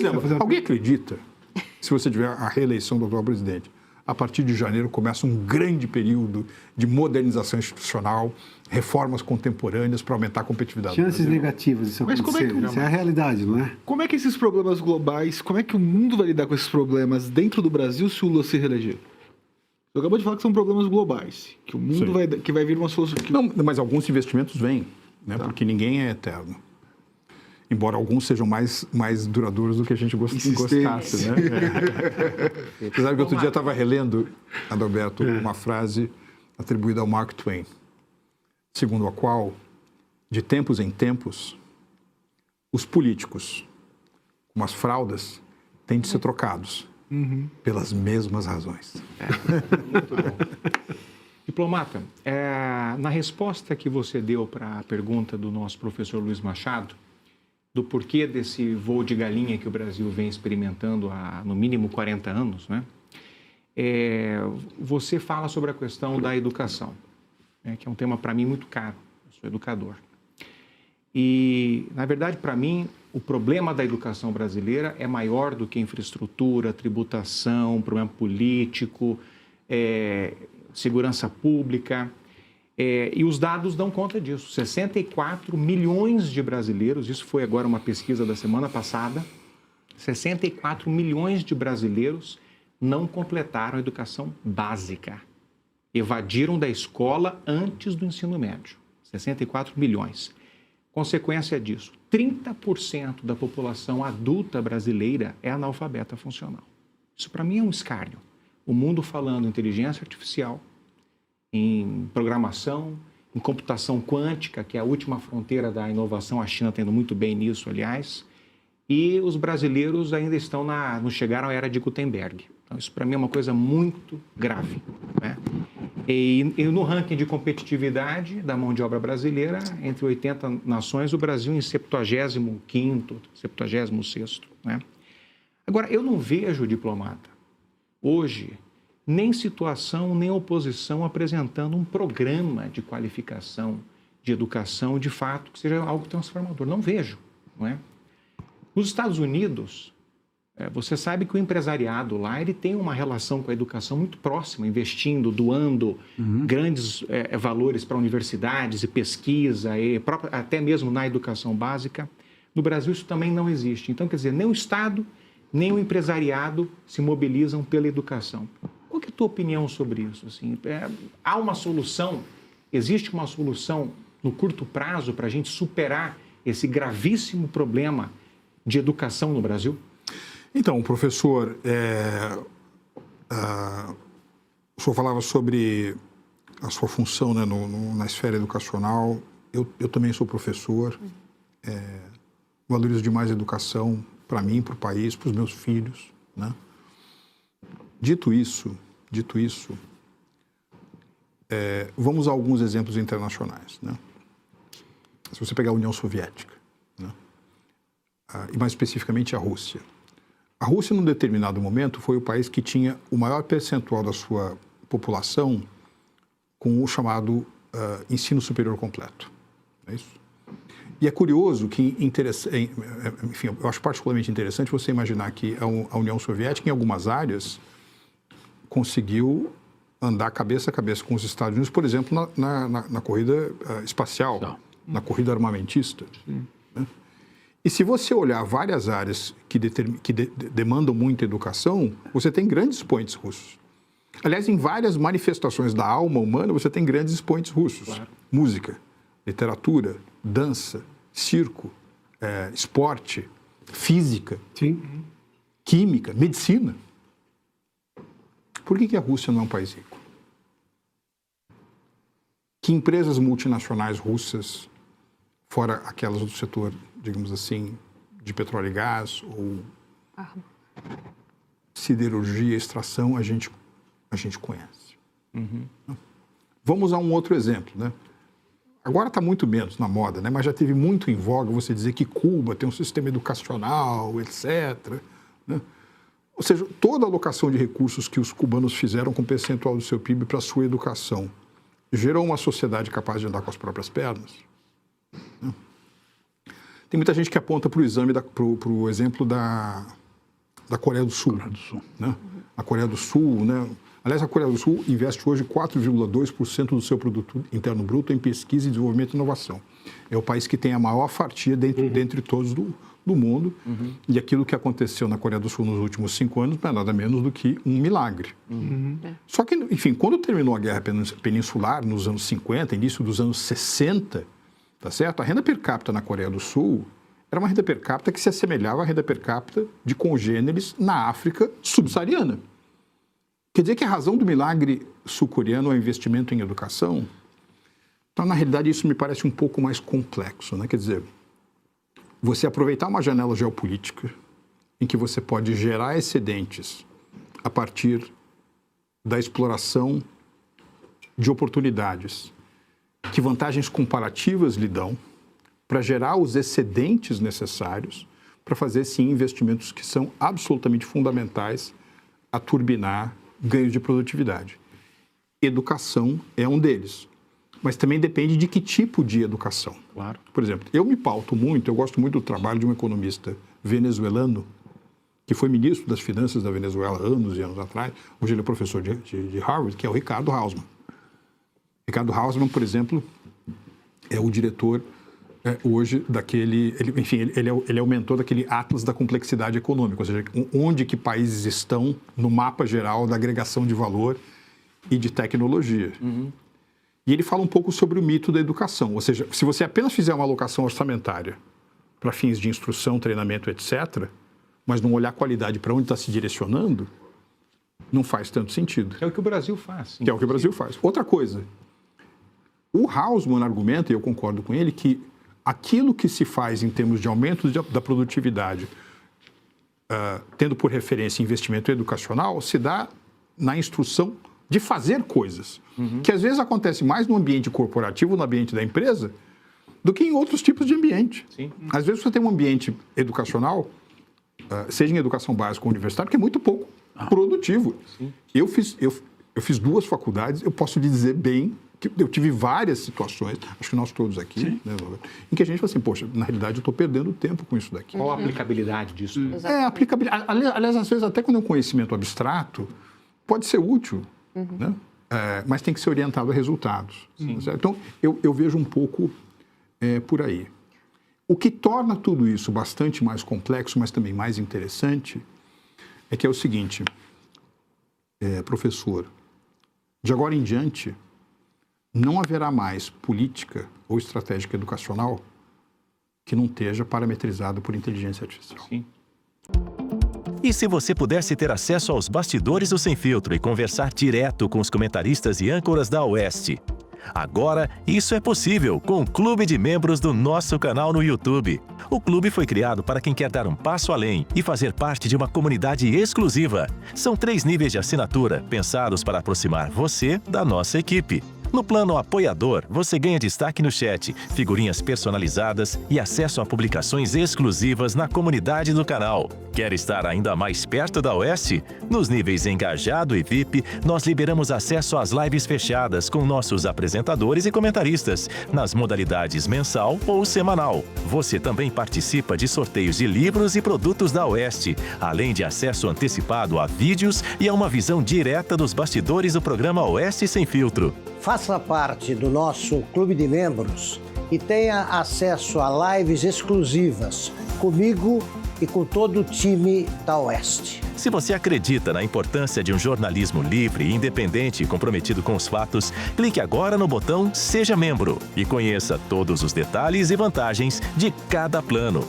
exemplo, alguém acredita, se você tiver a reeleição do atual presidente, a partir de janeiro começa um grande período de modernização institucional, reformas contemporâneas para aumentar a competitividade. Chances negativas disso acontecer. Isso é a realidade, não é? Como é que esses problemas globais, como é que o mundo vai lidar com esses problemas dentro do Brasil se o Lula se reeleger? Eu acabou de falar que são problemas globais, que o mundo vai vir uma solução. Não, mas alguns investimentos vêm, né? Tá. Porque ninguém é eterno. Embora alguns sejam mais duradouros do que a gente gostasse, né? Você sabe que outro dia eu estava relendo, Adalberto, uma frase atribuída ao Mark Twain, segundo a qual, de tempos em tempos, os políticos, como as fraldas, têm de ser trocados pelas mesmas razões. Muito bom. Diplomata, na resposta que você deu para a pergunta do nosso professor Luiz Machado, do porquê desse voo de galinha que o Brasil vem experimentando há, no mínimo, 40 anos, né? Você fala sobre a questão da educação, né? Que é um tema, para mim, muito caro. Eu sou educador. E, na verdade, para mim, o problema da educação brasileira é maior do que infraestrutura, tributação, problema político, segurança pública. E os dados dão conta disso. 64 milhões de brasileiros, isso foi agora uma pesquisa da semana passada, 64 milhões de brasileiros não completaram a educação básica. Evadiram da escola antes do ensino médio. 64 milhões. Consequência disso, 30% da população adulta brasileira é analfabeta funcional. Isso, para mim, é um escárnio. O mundo falando em inteligência artificial, em programação, em computação quântica, que é a última fronteira da inovação, a China está indo muito bem nisso, aliás, e os brasileiros ainda não chegaram à era de Gutenberg. Então, isso para mim é uma coisa muito grave, né? E no ranking de competitividade da mão de obra brasileira, entre 80 nações, o Brasil em 75º, 76º, né? Agora, eu não vejo, diplomata, hoje, nem situação, nem oposição apresentando um programa de qualificação, de educação, de fato, que seja algo transformador. Não vejo, não é? Nos Estados Unidos, você sabe que o empresariado lá, ele tem uma relação com a educação muito próxima, investindo, doando grandes valores para universidades e pesquisa, até mesmo na educação básica. No Brasil, isso também não existe. Então, quer dizer, nem o Estado, nem o empresariado se mobilizam pela educação. Qual que é a tua opinião sobre isso? Assim, há uma solução, existe uma solução no curto prazo para a gente superar esse gravíssimo problema de educação no Brasil? Então, professor, o senhor falava sobre a sua função, né, na esfera educacional. Eu também sou professor, valorizo demais a educação para mim, para o país, para os meus filhos, né? Dito isso, vamos a alguns exemplos internacionais, né? Se você pegar a União Soviética, né? E mais especificamente a Rússia. A Rússia, num determinado momento, foi o país que tinha o maior percentual da sua população com o chamado ensino superior completo. É isso? E é curioso que, enfim, eu acho particularmente interessante você imaginar que a União Soviética, em algumas áreas, conseguiu andar cabeça a cabeça com os Estados Unidos, por exemplo, na corrida espacial, na corrida armamentista. Né? E se você olhar várias áreas que demandam muita educação, você tem grandes expoentes russos. Aliás, em várias manifestações da alma humana, você tem grandes expoentes russos. Claro. Música, literatura, dança, circo, esporte, física, química, medicina. Por que a Rússia não é um país rico? Que empresas multinacionais russas, fora aquelas do setor, digamos assim, de petróleo e gás ou siderurgia, extração, a gente conhece. Vamos a um outro exemplo, né? Agora está muito menos na moda, né? Mas já teve muito em voga você dizer que Cuba tem um sistema educacional, etc., né? Ou seja, toda a alocação de recursos que os cubanos fizeram com o percentual do seu PIB para a sua educação gerou uma sociedade capaz de andar com as próprias pernas? Tem muita gente que aponta para o exemplo da Coreia do Sul. Né? A Coreia do Sul, né? Aliás, a Coreia do Sul investe hoje 4,2% do seu produto interno bruto em pesquisa, desenvolvimento e inovação. É o país que tem a maior fatia dentre todos do mundo. E aquilo que aconteceu na Coreia do Sul nos últimos 5 anos não é nada menos do que um milagre. Só que, enfim, quando terminou a Guerra Peninsular, nos anos 50, início dos anos 60, tá certo? A renda per capita na Coreia do Sul era uma renda per capita que se assemelhava à renda per capita de congêneres na África subsaariana. Quer dizer que a razão do milagre sul-coreano é o investimento em educação? Então, na realidade, isso me parece um pouco mais complexo, né? Quer dizer, você aproveitar uma janela geopolítica em que você pode gerar excedentes a partir da exploração de oportunidades, que vantagens comparativas lhe dão para gerar os excedentes necessários para fazer, sim, investimentos que são absolutamente fundamentais a turbinar ganhos de produtividade. Educação é um deles, mas também depende de que tipo de educação. Claro. Por exemplo, eu gosto muito do trabalho de um economista venezuelano, que foi ministro das Finanças da Venezuela anos e anos atrás, hoje ele é professor de Harvard, que é o Ricardo Hausmann. Ricardo Hausmann, por exemplo, é o diretor hoje daquele... Ele é o mentor daquele Atlas da Complexidade Econômica, ou seja, onde que países estão no mapa geral da agregação de valor e de tecnologia. E ele fala um pouco sobre o mito da educação, ou seja, se você apenas fizer uma alocação orçamentária para fins de instrução, treinamento, etc., mas não olhar a qualidade para onde está se direcionando, não faz tanto sentido. É o que o Brasil faz. Que é o que o Brasil faz. Outra coisa, o Hausmann argumenta, e eu concordo com ele, que aquilo que se faz em termos de aumento da produtividade, tendo por referência investimento educacional, se dá na instrução de fazer coisas, que às vezes acontece mais no ambiente corporativo, no ambiente da empresa, do que em outros tipos de ambiente. Sim. Às vezes você tem um ambiente educacional, seja em educação básica ou universitária, que é muito pouco produtivo. Sim. Eu fiz 2 faculdades, eu posso lhe dizer bem que eu tive várias situações, acho que nós todos aqui, né, em que a gente fala assim, poxa, na realidade eu estou perdendo tempo com isso daqui. Qual a aplicabilidade disso? Aplicabilidade. Aliás, às vezes, até quando é um conhecimento abstrato, pode ser útil, né? Mas tem que ser orientado a resultados. Certo? Então, eu vejo um pouco por aí. O que torna tudo isso bastante mais complexo, mas também mais interessante, é que é o seguinte, professor, de agora em diante, não haverá mais política ou estratégia educacional que não esteja parametrizada por inteligência artificial. Sim. E se você pudesse ter acesso aos bastidores do Sem Filtro e conversar direto com os comentaristas e âncoras da Oeste? Agora, isso é possível com o Clube de Membros do nosso canal no YouTube. O clube foi criado para quem quer dar um passo além e fazer parte de uma comunidade exclusiva. São 3 níveis de assinatura, pensados para aproximar você da nossa equipe. No plano apoiador, você ganha destaque no chat, figurinhas personalizadas e acesso a publicações exclusivas na comunidade do canal. Quer estar ainda mais perto da Oeste? Nos níveis Engajado e VIP, nós liberamos acesso às lives fechadas com nossos apresentadores e comentaristas, nas modalidades mensal ou semanal. Você também participa de sorteios de livros e produtos da Oeste, além de acesso antecipado a vídeos e a uma visão direta dos bastidores do programa Oeste Sem Filtro. Faça parte do nosso clube de membros e tenha acesso a lives exclusivas comigo e com todo o time da Oeste. Se você acredita na importância de um jornalismo livre, independente e comprometido com os fatos, clique agora no botão Seja Membro e conheça todos os detalhes e vantagens de cada plano.